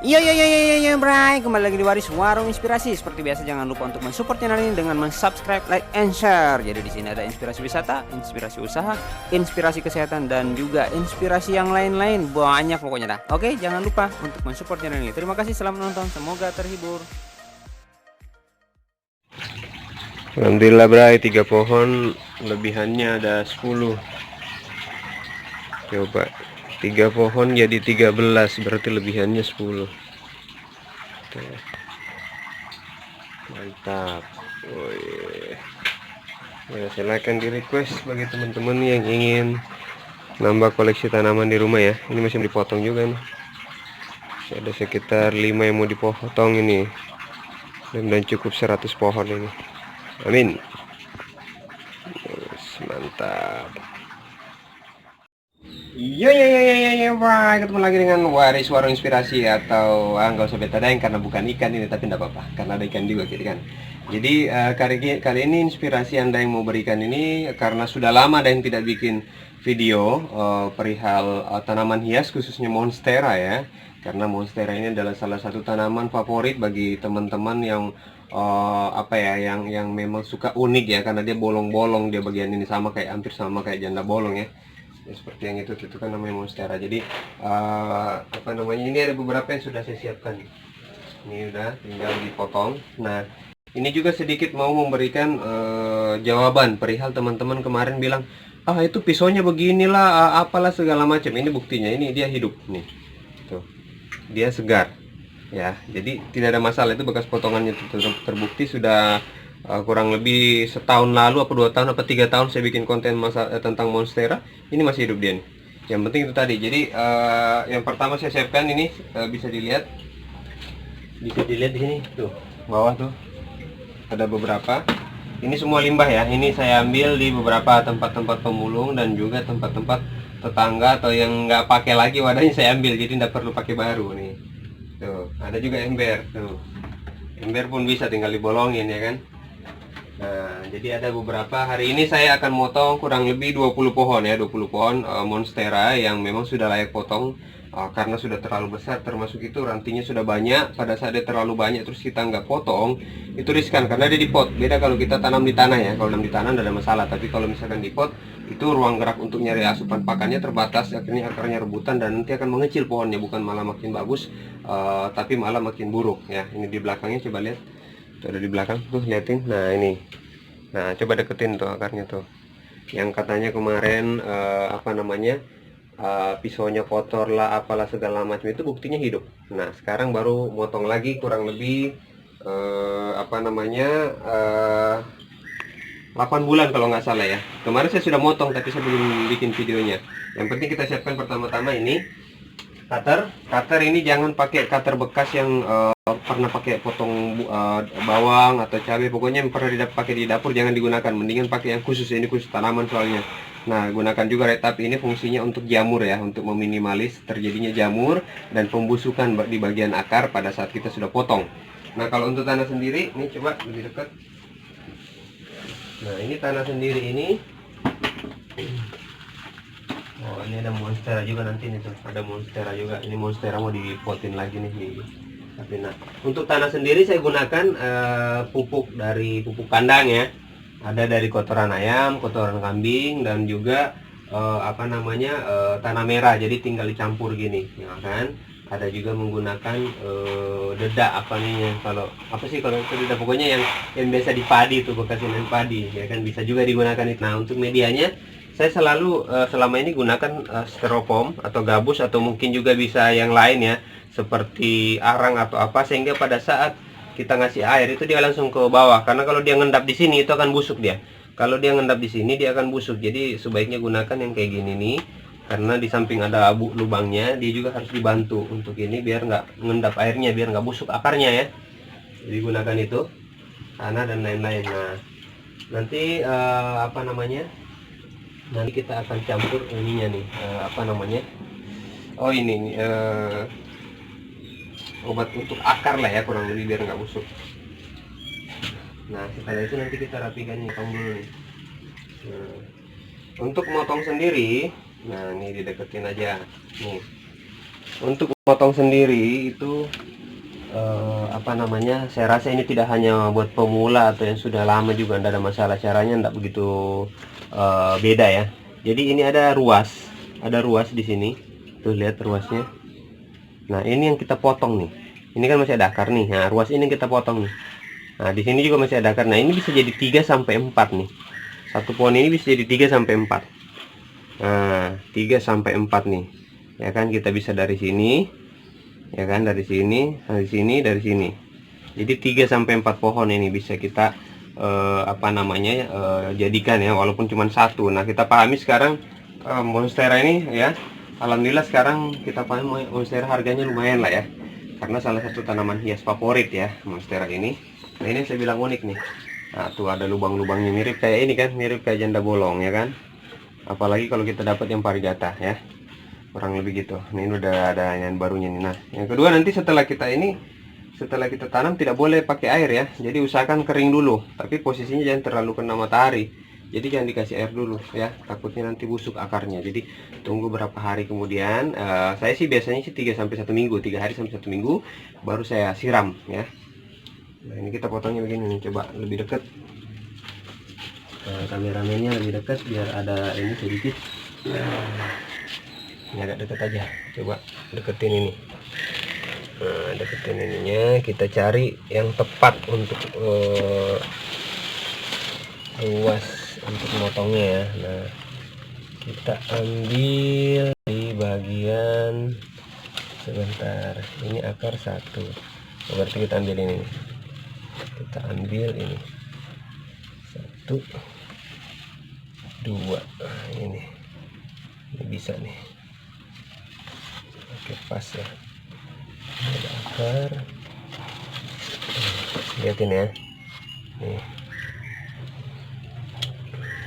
Iya, Bray, kembali lagi di Waris Warung Inspirasi. Seperti biasa, jangan lupa untuk mensupport channel ini dengan subscribe, like, and share. Jadi di sini ada inspirasi wisata, inspirasi usaha, inspirasi kesehatan, dan juga inspirasi yang lain-lain. Banyak pokoknya dah. Oke, jangan lupa untuk mensupport channel ini. Terima kasih, selamat menonton, semoga terhibur. Alhamdulillah Bray, 3 pohon lebihannya ada 10. Coba 3 pohon jadi 13, berarti lebihannya 10. Oke. Mantap. Woi. Ya, silakan di request bagi teman-teman yang ingin nambah koleksi tanaman di rumah ya. Ini masih dipotong juga nih. Ada sekitar 5 yang mau dipotong ini. Dan cukup 100 pohon ini. Amin. Mantap. Pak. Ketemu lagi dengan Waris Warung Inspirasi atau nggak usah betadine karena bukan ikan ini, tapi tidak apa-apa karena ada ikan juga gitu kan. Jadi kali ini inspirasi Anda yang mau berikan ini karena sudah lama ada yang tidak bikin video perihal tanaman hias khususnya monstera ya. Karena monstera ini adalah salah satu tanaman favorit bagi teman-teman yang yang memang suka unik ya, karena dia bolong-bolong, dia bagian ini hampir sama kayak janda bolong ya. Ya, seperti yang itu kan namanya monstera. Jadi ini ada beberapa yang sudah saya siapkan. Ini udah tinggal dipotong. Nah, ini juga sedikit mau memberikan jawaban perihal teman-teman kemarin bilang, itu pisaunya beginilah, apalah segala macam. Ini buktinya, ini dia hidup nih. Tuh. Dia segar. Ya, jadi tidak ada masalah, itu bekas potongannya terbukti sudah kurang lebih setahun lalu, 2 tahun, 3 tahun saya bikin konten tentang monstera. Ini masih hidup dia nih. Yang penting itu tadi. Jadi yang pertama saya siapkan ini bisa dilihat di sini tuh bawah tuh ada beberapa. Ini semua limbah ya. Ini saya ambil di beberapa tempat-tempat pemulung dan juga tempat-tempat tetangga atau yang nggak pakai lagi wadahnya saya ambil. Jadi nggak perlu pakai baru nih. Tuh ada juga ember tuh. Ember pun bisa tinggal dibolongin ya kan. Nah, jadi ada beberapa. Hari ini saya akan motong kurang lebih 20 pohon ya, 20 pohon monstera yang memang sudah layak potong karena sudah terlalu besar, termasuk itu rantingnya sudah banyak. Pada saat dia terlalu banyak terus kita nggak potong, itu riskan karena dia di pot. Beda kalau kita tanam di tanah ya. Kalau tanam di tanah tidak ada masalah, tapi kalau misalkan di pot, itu ruang gerak untuk nyari asupan pakannya terbatas, akhirnya akarnya rebutan dan nanti akan mengecil pohonnya, bukan malah makin bagus, tapi malah makin buruk ya. Ini di belakangnya, coba lihat. Tuh, ada di belakang tuh, liatin. Nah ini, nah coba deketin tuh akarnya tuh, yang katanya kemarin pisaunya kotor lah apalah segala macam, itu buktinya hidup. Nah sekarang baru motong lagi kurang lebih 8 bulan kalau nggak salah ya. Kemarin saya sudah motong tapi saya belum bikin videonya. Yang penting kita siapkan pertama-tama ini cutter ini jangan pakai cutter bekas yang pernah pakai potong bawang atau cabai, pokoknya yang pernah pakai di dapur jangan digunakan, mendingan pakai yang khusus. Ini khusus tanaman soalnya. Nah, gunakan juga retap, ini fungsinya untuk jamur ya, untuk meminimalis terjadinya jamur dan pembusukan di bagian akar pada saat kita sudah potong. Nah, kalau untuk tanah sendiri, ini coba lebih dekat. Nah, ini tanah sendiri ini. Oh, ini ada monstera juga nanti nih tuh. Ada monstera juga. Ini monstera mau dipotin lagi nih di. Tapi nah, untuk tanah sendiri saya gunakan pupuk kandang ya. Ada dari kotoran ayam, kotoran kambing, dan juga tanah merah. Jadi tinggal dicampur gini, ya kan? Ada juga menggunakan dedak kalau itu dedak, pokoknya yang biasa di padi itu, bekas yang padi ya kan, bisa juga digunakan itu. Nah, untuk medianya saya selalu selama ini gunakan styrofoam atau gabus, atau mungkin juga bisa yang lain ya, seperti arang atau apa, sehingga pada saat kita ngasih air itu dia langsung ke bawah, karena kalau dia ngendap di sini itu akan busuk dia. Kalau dia ngendap di sini dia akan busuk. Jadi sebaiknya gunakan yang kayak gini nih, karena di samping ada lubangnya, dia juga harus dibantu untuk ini biar nggak ngendap airnya, biar nggak busuk akarnya ya. Jadi gunakan itu, tanah dan lain-lain. Nah, nanti nanti kita akan campur ininya nih, obat untuk akar lah ya, kurang lebih, biar nggak busuk. Nah, setelah itu nanti kita rapikannya, tong dulu nih. Nah, untuk motong sendiri, nah ini dideketin aja nih. Untuk potong sendiri itu apa namanya, saya rasa ini tidak hanya buat pemula atau yang sudah lama juga tidak ada masalah, caranya tidak begitu beda ya. Jadi ini ada ruas di sini tuh, lihat ruasnya. Nah ini yang kita potong nih, ini kan masih ada akar nih. Nah ruas ini kita potong nih. Nah di sini juga masih ada akar. Nah ini bisa jadi 3 sampai 4 nih, satu pohon ini bisa jadi 3 sampai 4. Nah 3 sampai 4 nih ya kan, kita bisa dari sini ya kan, dari sini, dari sini. Jadi 3 sampai 4 pohon ini bisa kita apa namanya jadikan ya, walaupun cuma satu. Nah kita pahami sekarang monstera ini ya, alhamdulillah sekarang kita pahami monstera harganya lumayan lah ya, karena salah satu tanaman hias favorit ya monstera ini. Nah ini saya bilang unik nih. Nah tuh ada lubang-lubangnya mirip kayak ini kan, mirip kayak janda bolong ya kan, apalagi kalau kita dapat yang parigata ya, kurang lebih gitu. Nah, ini udah ada yang barunya nih. Nah yang kedua, nanti setelah kita tanam tidak boleh pakai air ya, jadi usahakan kering dulu, tapi posisinya jangan terlalu kena matahari, jadi jangan dikasih air dulu ya, takutnya nanti busuk akarnya. Jadi tunggu berapa hari kemudian, saya sih biasanya sih 3 sampai 1 minggu, 3 hari sampai 1 minggu baru saya siram ya. Nah ini kita potongnya begini nih, coba lebih dekat, kameramennya lebih dekat biar ada ini sedikit. Ini agak dekat aja, coba deketin ini. Nah deketin ininya, kita cari yang tepat untuk luas untuk memotongnya ya. Nah kita ambil di bagian, sebentar, ini akar satu, berarti kita ambil ini, kita ambil ini 1 2, ini bisa nih, oke pas ya, ada akar. Lihatin ya nih,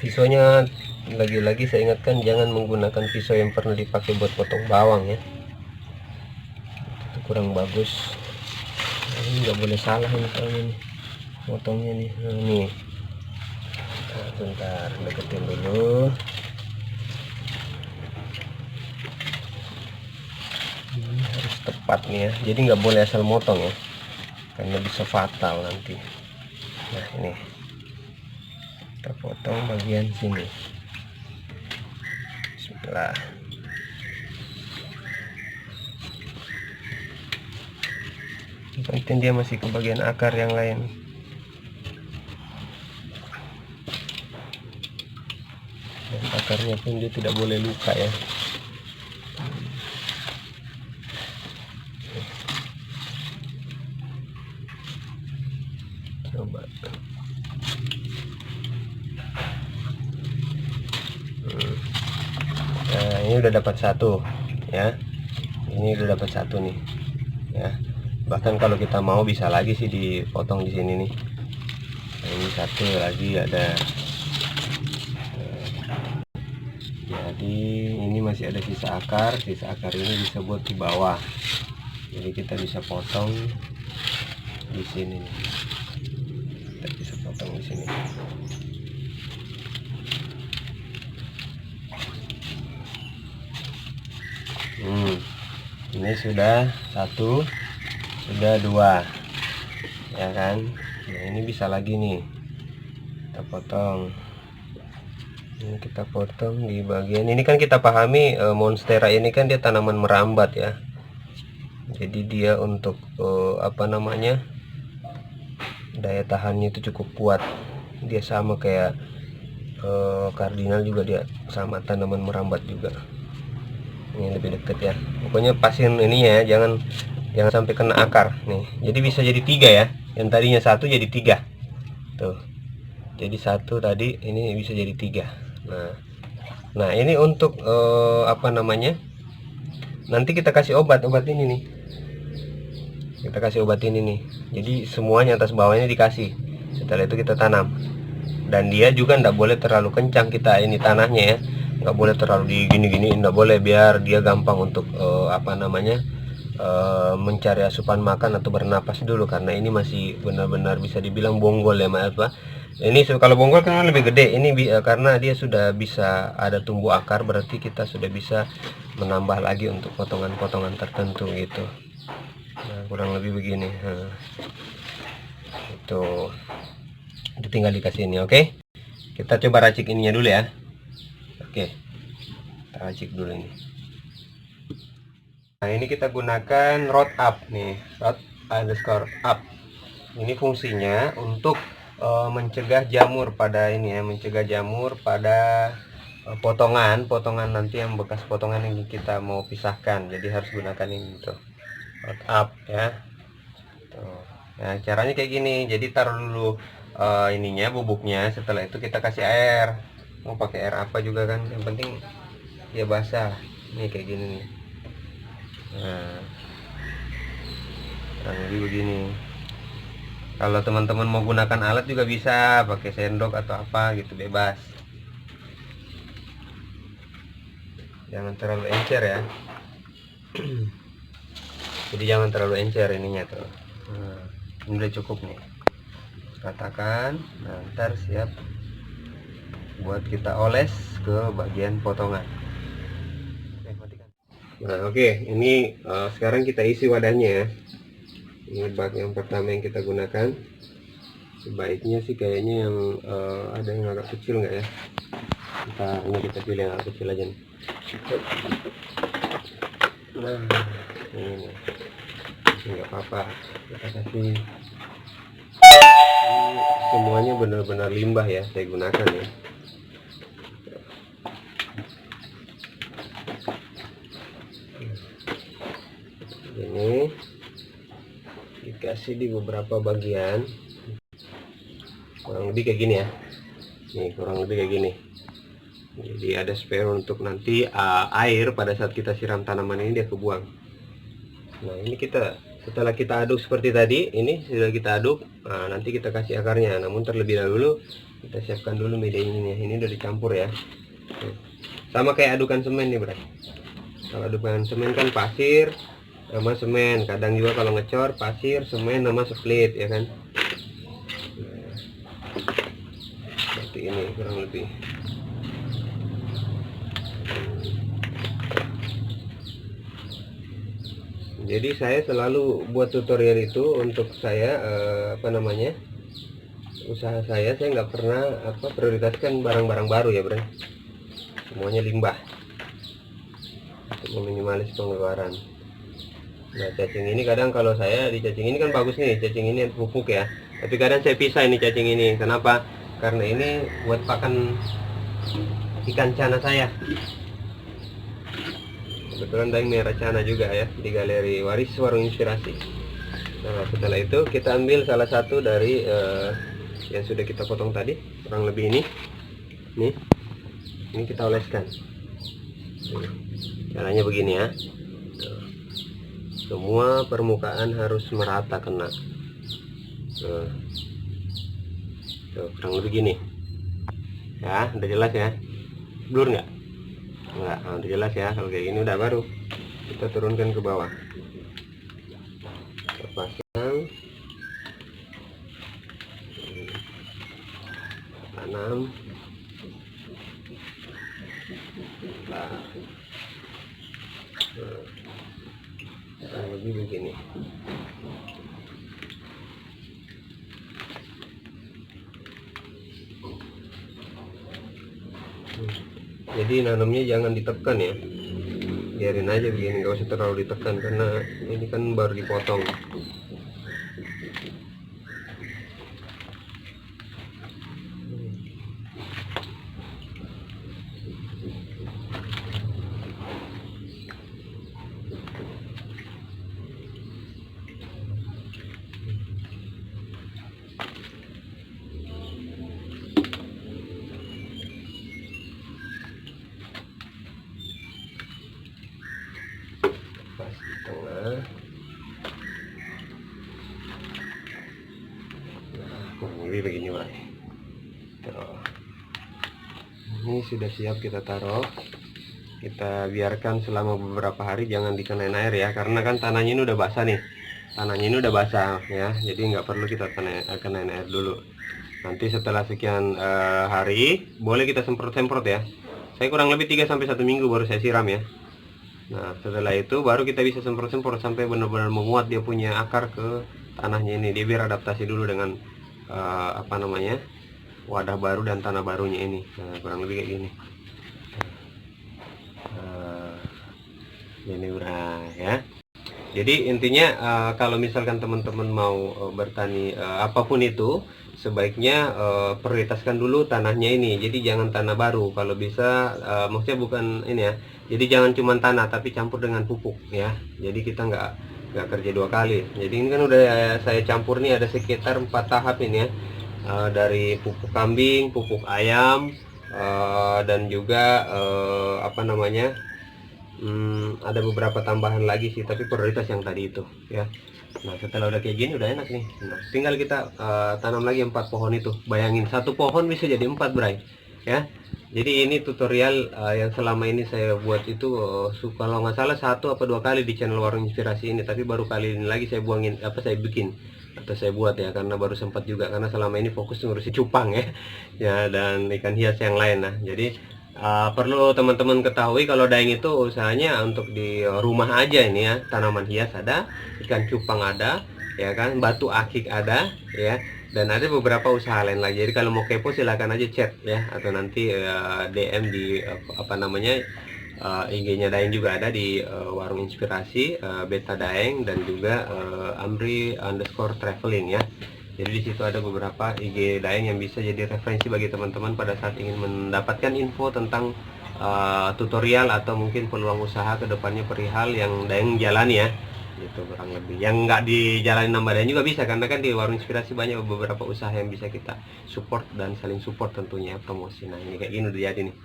pisaunya lagi-lagi saya ingatkan jangan menggunakan pisau yang pernah dipakai buat potong bawang ya, itu kurang bagus. Nah, ini nggak boleh salah ini soalnya nih potongnya nih. Nah, nih, nah, bentar deketin dulu. Ini harus tepat nih ya, jadi nggak boleh asal motong ya, karena bisa fatal nanti. Nah ini kita potong bagian sini, bismillah. Penting dia masih ke bagian akar yang lain. Dan akarnya pun dia tidak boleh luka ya. Coba. Nah ini udah dapat satu ya, ini udah dapat satu nih ya. Bahkan kalau kita mau bisa lagi sih dipotong di sini nih. Nah, ini satu lagi ada. Jadi ini masih ada sisa akar ini bisa buat di bawah. Jadi kita bisa potong di sini nih. Kita bisa potong di sini. Ini sudah satu, sudah dua ya kan. Nah ini bisa lagi nih kita potong. Ini kita potong di bagian ini, kan kita pahami monstera ini kan dia tanaman merambat ya, jadi dia untuk apa namanya, daya tahannya itu cukup kuat. Dia sama kayak kardinal juga, dia sama tanaman merambat juga. Ini lebih deket ya, pokoknya pasin ininya ya, jangan sampai kena akar nih. Jadi bisa jadi 3 ya, yang tadinya satu jadi 3 tuh, jadi satu tadi, ini bisa jadi 3. Nah ini untuk apa namanya, nanti kita kasih obat ini nih, kita kasih obat ini nih, jadi semuanya atas bawahnya dikasih. Setelah itu kita tanam, dan dia juga ndak boleh terlalu kencang kita ini tanahnya ya, nggak boleh terlalu gini nggak boleh, biar dia gampang untuk apa namanya, mencari asupan makan atau bernapas dulu, karena ini masih benar-benar bisa dibilang bonggol ya, maaf Pak. Ini kalau bonggol kan lebih gede. Ini karena dia sudah bisa ada tumbuh akar, berarti kita sudah bisa menambah lagi untuk potongan-potongan tertentu gitu. Nah, kurang lebih begini. Nah, itu tinggal dikasih ini. Oke, kita coba racik ininya dulu ya. Oke, kita racik dulu ini. Nah, ini kita gunakan rod up nih, rod underscore up. Ini fungsinya untuk mencegah jamur pada ini ya, mencegah jamur pada potongan nanti yang bekas potongan yang kita mau pisahkan. Jadi harus gunakan ini tuh, rod up ya. Tuh. Nah, caranya kayak gini. Jadi taruh dulu ininya, bubuknya. Setelah itu kita kasih air. Mau pakai air apa juga kan, yang penting dia basah. Ini kayak gini nih. Nah, kurang lebih begini. Kalau teman-teman mau gunakan alat juga bisa, pakai sendok atau apa gitu, bebas. Jangan terlalu encer ya. Jadi jangan terlalu encer ininya tuh. Nah, ini udah cukup nih. Ratakan. Nah, ntar siap buat kita oles ke bagian potongan. Nah, oke, ini sekarang kita isi wadahnya ya. Ini bak yang pertama yang kita gunakan. Sebaiknya sih kayaknya yang ada yang agak kecil nggak ya. Ini kita pilih yang agak kecil aja nih. Nah, ini nggak apa-apa, kita kasih. Ini semuanya benar-benar limbah ya saya gunakan ya. Ini dikasih di beberapa bagian, kurang lebih kayak gini ya. Nih, kurang lebih kayak gini. Jadi ada spare untuk nanti air pada saat kita siram tanaman ini dia kebuang. Nah, ini setelah kita aduk seperti tadi, ini sudah kita aduk. Nah, nanti kita kasih akarnya. Namun terlebih dahulu kita siapkan dulu media ini. Ini udah dicampur ya. Sama kayak adukan semen nih, Bro. Kalau adukan semen kan pasir sama semen. Kadang juga kalau ngecor pasir, semen sama split ya kan. Nah, seperti ini kurang lebih. Jadi saya selalu buat tutorial itu untuk saya usaha saya nggak pernah prioritaskan barang-barang baru ya, Bro. Semuanya limbah untuk meminimalis pengeluaran. Nah, cacing ini kadang kalau saya di cacing ini kan bagus nih, cacing ini pupuk ya. Tapi kadang saya pisah ini cacing ini. Kenapa? Karena ini buat pakan ikan cana saya. Kebetulan daing merah cana juga ya di galeri waris warung inspirasi. Nah, setelah itu kita ambil salah satu dari yang sudah kita potong tadi, kurang lebih ini. Ini kita oleskan. Caranya begini ya. Semua permukaan harus merata kena. Tuh, kurang lebih gini. Ya, udah jelas ya. Blur nggak? Enggak, nah, udah jelas ya. Kalau kayak gini udah, baru kita turunkan ke bawah. Kita pasang, tanam. Nah, lebih begini. Jadi nanamnya jangan ditekan ya, biarin aja begini, nggak usah terlalu ditekan karena ini kan baru dipotong. Pas di tengah. Nah, kurang lebih begini, Pak. Ini sudah siap kita taruh. Kita biarkan selama beberapa hari, jangan dikenain air ya, karena kan tanahnya ini udah basah nih. Tanahnya ini udah basah ya, jadi nggak perlu kita kenain air dulu. Nanti setelah sekian hari boleh kita semprot-semprot ya. Saya kurang lebih 3-1 minggu baru saya siram ya. Nah setelah itu baru kita bisa semprot-semprot sampai benar-benar menguat dia punya akar ke tanahnya ini. Dia biar adaptasi dulu dengan apa namanya, wadah baru dan tanah barunya ini. Nah, kurang lebih kayak gini. Ini udah ya. Jadi intinya kalau misalkan teman-teman mau bertani apapun itu, sebaiknya prioritaskan dulu tanahnya ini. Jadi jangan tanah baru, kalau bisa maksudnya bukan ini ya. Jadi jangan cuma tanah tapi campur dengan pupuk ya. Jadi kita nggak kerja dua kali. Jadi ini kan udah saya campur nih ada sekitar 4 tahap ini ya. Dari pupuk kambing, pupuk ayam, dan juga apa namanya, ada beberapa tambahan lagi sih, tapi prioritas yang tadi itu ya. Nah setelah udah kayak gini udah enak nih. Nah, tinggal kita tanam lagi 4 pohon itu. Bayangin satu pohon bisa jadi 4 bray ya. Jadi ini tutorial yang selama ini saya buat itu kalau nggak salah 1 atau 2 kali di channel Warung Inspirasi ini, tapi baru kali ini lagi saya saya bikin atau saya buat ya, karena baru sempat juga, karena selama ini fokus ngurusin cupang ya ya dan ikan hias yang lain. Nah jadi perlu teman-teman ketahui kalau daeng itu usahanya untuk di rumah aja ini ya. Tanaman hias ada, ikan cupang ada ya kan, batu akik ada ya, dan ada beberapa usaha lain lagi. Jadi kalau mau kepo silakan aja chat ya, atau nanti DM di apa namanya, IG-nya Daeng juga ada di Warung Inspirasi, Beta Daeng, dan juga Amri_traveling ya. Jadi di situ ada beberapa IG Daeng yang bisa jadi referensi bagi teman-teman pada saat ingin mendapatkan info tentang tutorial atau mungkin peluang usaha kedepannya perihal yang Daeng jalani ya. Gitu kurang lebih. Yang nggak dijalani nambah Daeng juga bisa, karena kan di Warung Inspirasi banyak beberapa usaha yang bisa kita support dan saling support tentunya promosi. Nah ini kayak gini udah jadi nih,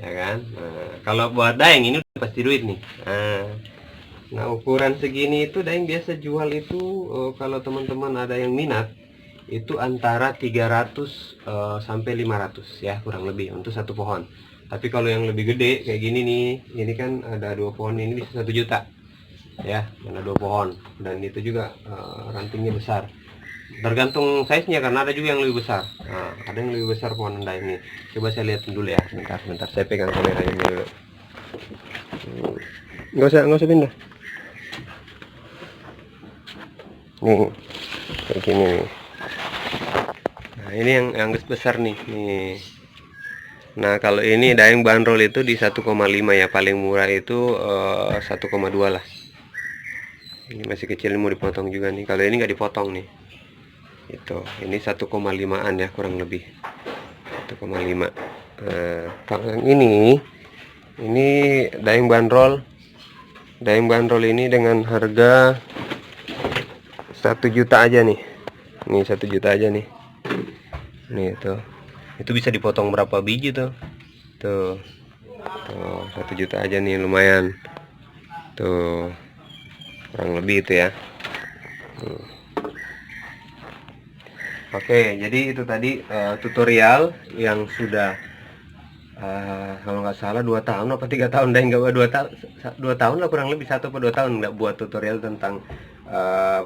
ya kan. Nah, kalau buat Daeng ini udah pasti duit nih. Nah ukuran segini itu Daeng biasa jual itu kalau teman-teman ada yang minat itu antara 300 sampai 500 ya kurang lebih untuk satu pohon. Tapi kalau yang lebih gede kayak gini nih, ini kan ada 2 pohon, ini bisa 1 juta ya, ada 2 pohon, dan itu juga rantingnya besar. Tergantung size nya, karena ada juga yang lebih besar. Nah, ada yang lebih besar pohon Daeng ini. Coba saya lihat dulu ya, bentar saya pegang kameranya dulu. Nggak usah pindah. Nih kayak gini nih. Nah ini yang besar nih. Nah kalau ini Daeng bandrol itu di 1,5 ya, paling murah itu 1,2 lah. Ini masih kecil, mau dipotong juga nih. Kalau ini nggak dipotong nih, itu ini 1,5an ya kurang lebih 1,5. Kalau yang ini Daeng bandrol ini dengan harga 1 juta aja nih. Nih 1 juta aja nih. Nih itu bisa dipotong berapa biji tuh? Tuh 1 juta aja nih, lumayan. Tuh kurang lebih itu ya. Oke, jadi itu tadi tutorial yang sudah kalau nggak salah 2 tahun apa 3 tahun, dan nggak 2 tahun lah kurang lebih, 1 atau 2 tahun nggak buat tutorial tentang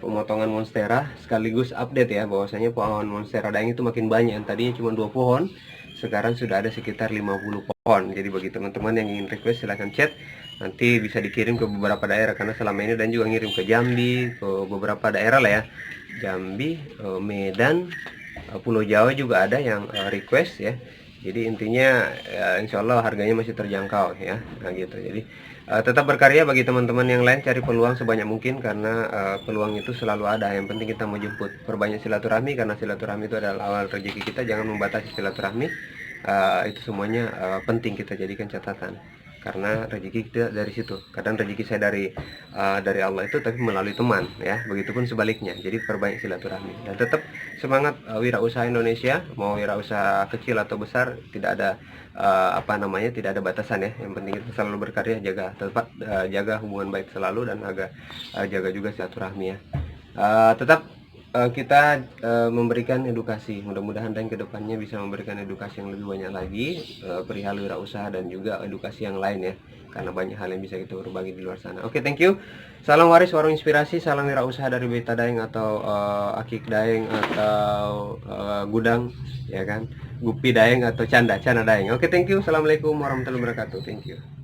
pemotongan monstera, sekaligus update ya bahwasanya pohon monstera Daeng itu makin banyak. Tadinya cuma 2 pohon, sekarang sudah ada sekitar 50 pohon. Jadi bagi teman-teman yang ingin request silahkan chat, nanti bisa dikirim ke beberapa daerah, karena selama ini dan juga ngirim ke Jambi, ke beberapa daerah lah ya, Jambi, Medan, Pulau Jawa juga ada yang request ya. Jadi intinya insya Allah harganya masih terjangkau ya. Nah gitu. Jadi tetap berkarya bagi teman-teman yang lain, cari peluang sebanyak mungkin, karena peluang itu selalu ada. Yang penting kita mau jemput. Perbanyak silaturahmi, karena silaturahmi itu adalah awal rezeki kita. Jangan membatasi silaturahmi. Itu semuanya penting kita jadikan catatan, karena rezeki kita dari situ. Kadang rezeki saya dari Allah itu tapi melalui teman ya, begitupun sebaliknya. Jadi perbanyak silaturahmi dan tetap semangat wirausaha Indonesia. Mau wirausaha kecil atau besar, tidak ada tidak ada batasan ya. Yang penting kita selalu berkarya, jaga hubungan baik selalu, dan jaga juga silaturahmi ya. Tetap kita memberikan edukasi. Mudah-mudahan dan kedepannya bisa memberikan edukasi yang lebih banyak lagi perihal wirausaha dan juga edukasi yang lain ya, karena banyak hal yang bisa kita berbagi di luar sana. Oke, thank you. Salam waris warung inspirasi, salam wirausaha dari Beta Daeng atau Akik Daeng atau Gudang ya kan, Gupi Daeng atau Canda Daeng. Oke, thank you. Assalamualaikum warahmatullahi wabarakatuh. Thank you.